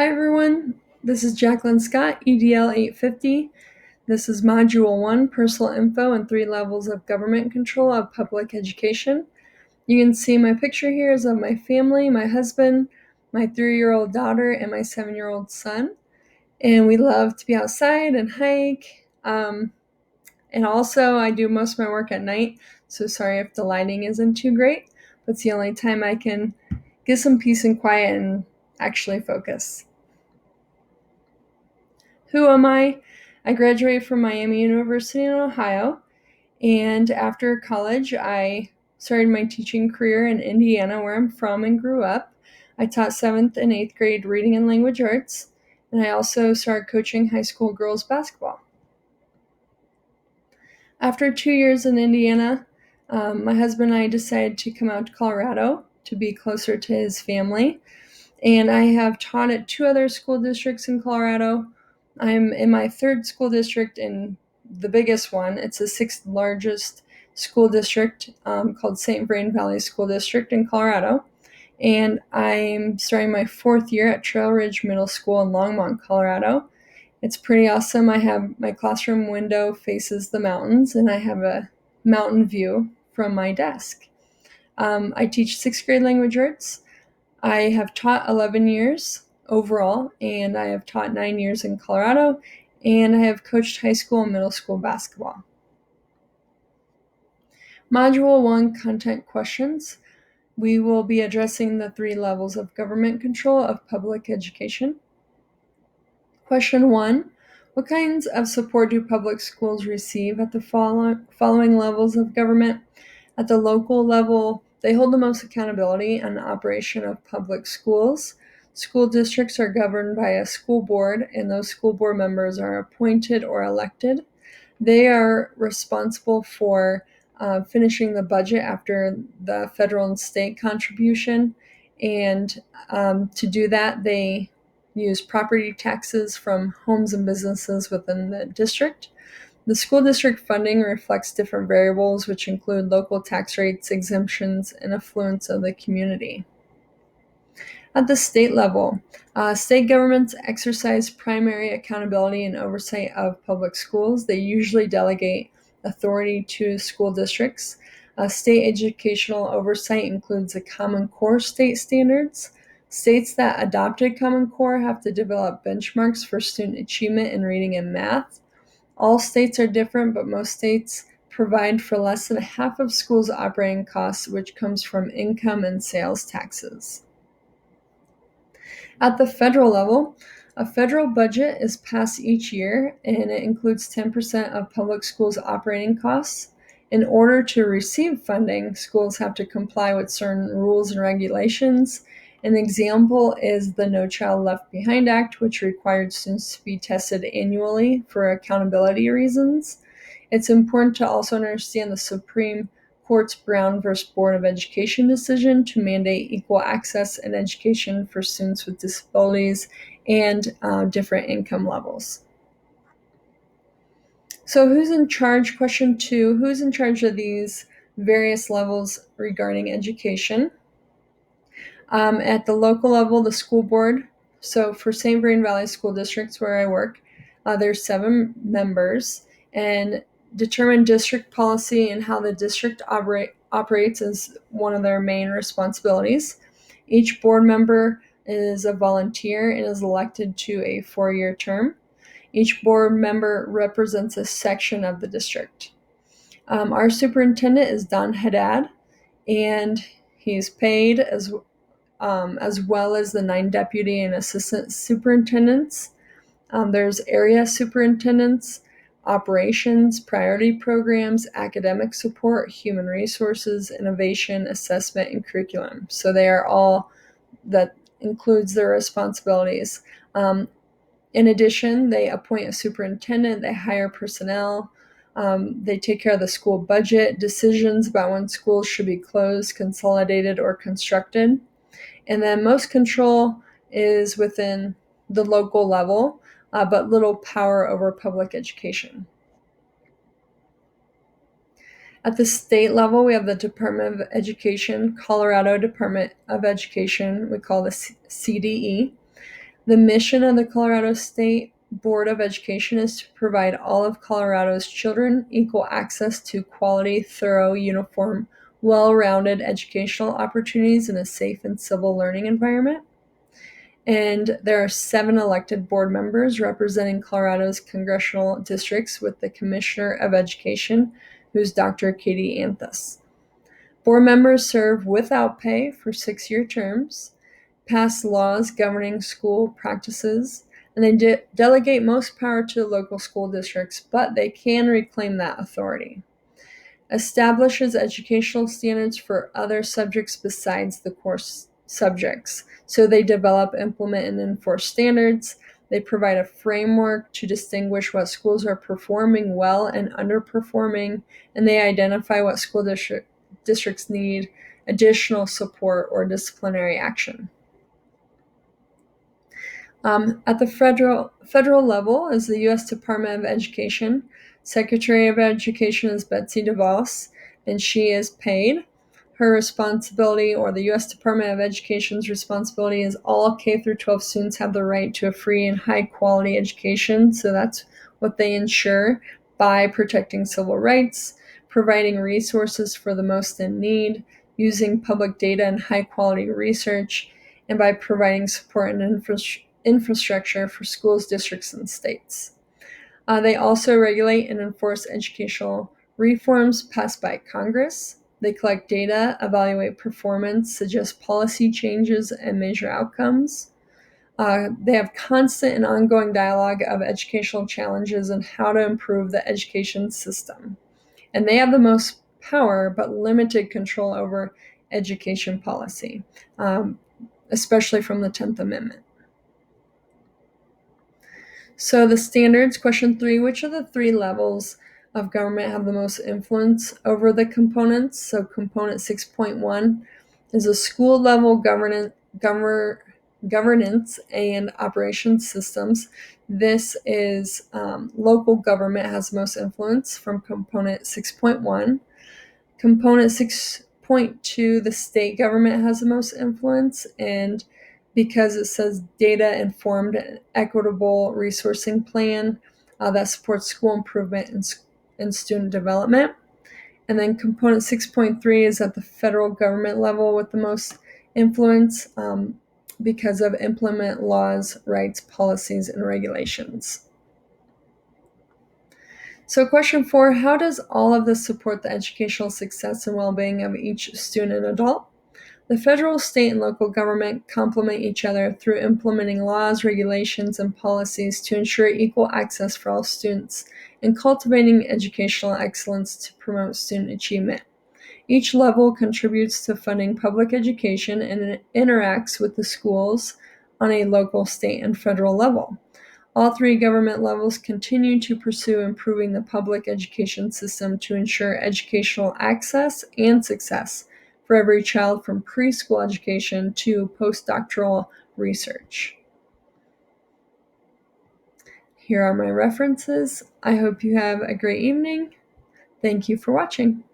Hi everyone, this is Jacqueline Scott, EDL 850. This is Module 1, Personal Info and 3 Levels of Government Control of Public Education. You can see my picture here is of my family, my husband, my 3-year-old daughter, and my 7-year-old son. And we love to be outside and hike. And also I do most of my work at night, so sorry if the lighting isn't too great, but it's the only time I can get some peace and quiet and actually focus. Who am I? I graduated from Miami University in Ohio, and after college, I started my teaching career in Indiana, where I'm from and grew up. I taught 7th and 8th grade reading and language arts, and I also started coaching high school girls basketball. After 2 years in Indiana, my husband and I decided to come out to Colorado to be closer to his family. And I have taught at 2 other school districts in Colorado. I'm in my 3rd school district in the biggest one. It's the 6th largest school district called St. Vrain Valley School District in Colorado. And I'm starting my 4th year at Trail Ridge Middle School in Longmont, Colorado. It's pretty awesome. I have my classroom window faces the mountains, and I have a mountain view from my desk. I teach 6th grade language arts. I have taught 11 years overall, and I have taught 9 years in Colorado, and I have coached high school and middle school basketball. Module 1, Content Questions. We will be addressing the 3 levels of government control of public education. Question 1. What kinds of support do public schools receive at the following levels of government? At the local level, they hold the most accountability on the operation of public schools. School districts are governed by a school board, and those school board members are appointed or elected. They are responsible for finishing the budget after the federal and state contribution. And to do that, they use property taxes from homes and businesses within the district. The school district funding reflects different variables, which include local tax rates, exemptions, and affluence of the community. At the state level, state governments exercise primary accountability and oversight of public schools. They usually delegate authority to school districts. State educational oversight includes the Common Core state standards. States that adopted Common Core have to develop benchmarks for student achievement in reading and math. All states are different, but most states provide for less than half of schools' operating costs, which comes from income and sales taxes. At the federal level, a federal budget is passed each year, and it includes 10% of public schools' operating costs. In order to receive funding, schools have to comply with certain rules and regulations. An example is the No Child Left Behind Act, which required students to be tested annually for accountability reasons. It's important to also understand the Supreme Court's Brown v. Board of Education decision to mandate equal access and education for students with disabilities and different income levels. So who's in charge? Question 2, who's in charge of these various levels regarding education? At the local level, the school board. So for St. Vrain Valley School Districts, where I work, there's 7 members, and determine district policy and how the district operates is one of their main responsibilities. Each board member is a volunteer and is elected to a 4-year term. Each board member represents a section of the district. Our superintendent is Don Haddad, and he's paid as well as the 9 deputy and assistant superintendents. There's area superintendents, operations, priority programs, academic support, human resources, innovation, assessment, and curriculum. So they are all, that includes their responsibilities. In addition, they appoint a superintendent, they hire personnel, they take care of the school budget, decisions about when schools should be closed, consolidated, or constructed. And then most control is within the local level, but little power over public education. At the state level, we have the Department of Education, Colorado Department of Education, we call this CDE. The mission of the Colorado State Board of Education is to provide all of Colorado's children equal access to quality, thorough, uniform, well-rounded educational opportunities in a safe and civil learning environment. And there are 7 elected board members representing Colorado's congressional districts with the Commissioner of Education, who's Dr. Katie Anthus. Board members serve without pay for 6-year terms, pass laws governing school practices, and they delegate most power to local school districts, but they can reclaim that authority. Establishes educational standards for other subjects besides the course subjects. So they develop, implement, and enforce standards. They provide a framework to distinguish what schools are performing well and underperforming, and they identify what school districts need additional support or disciplinary action. At the federal level is the U.S. Department of Education. Secretary of Education is Betsy DeVos, and she is paid. Her responsibility, or the U.S. Department of Education's responsibility, is all K through 12 students have the right to a free and high quality education. So that's what they ensure by protecting civil rights, providing resources for the most in need, using public data and high quality research, and by providing support and infrastructure for schools, districts, and states. They also regulate and enforce educational reforms passed by Congress. They collect data, evaluate performance, suggest policy changes, and measure outcomes. They have constant and ongoing dialogue of educational challenges and how to improve the education system. And they have the most power but limited control over education policy, especially from the 10th Amendment. So the standards, question 3, which of the 3 levels of government have the most influence over the components? So component 6.1 is a school level governance and operations systems. This is local government has most influence from component 6.1. Component 6.2, the state government has the most influence, and because it says data-informed and equitable resourcing plan that supports school improvement and student development. And then component 6.3 is at the federal government level with the most influence because of implement laws, rights, policies, and regulations. So question 4, how does all of this support the educational success and well-being of each student and adult? The federal, state, and local government complement each other through implementing laws, regulations, and policies to ensure equal access for all students and cultivating educational excellence to promote student achievement. Each level contributes to funding public education and interacts with the schools on a local, state, and federal level. All 3 government levels continue to pursue improving the public education system to ensure educational access and success for every child from preschool education to postdoctoral research. Here are my references. I hope you have a great evening. Thank you for watching.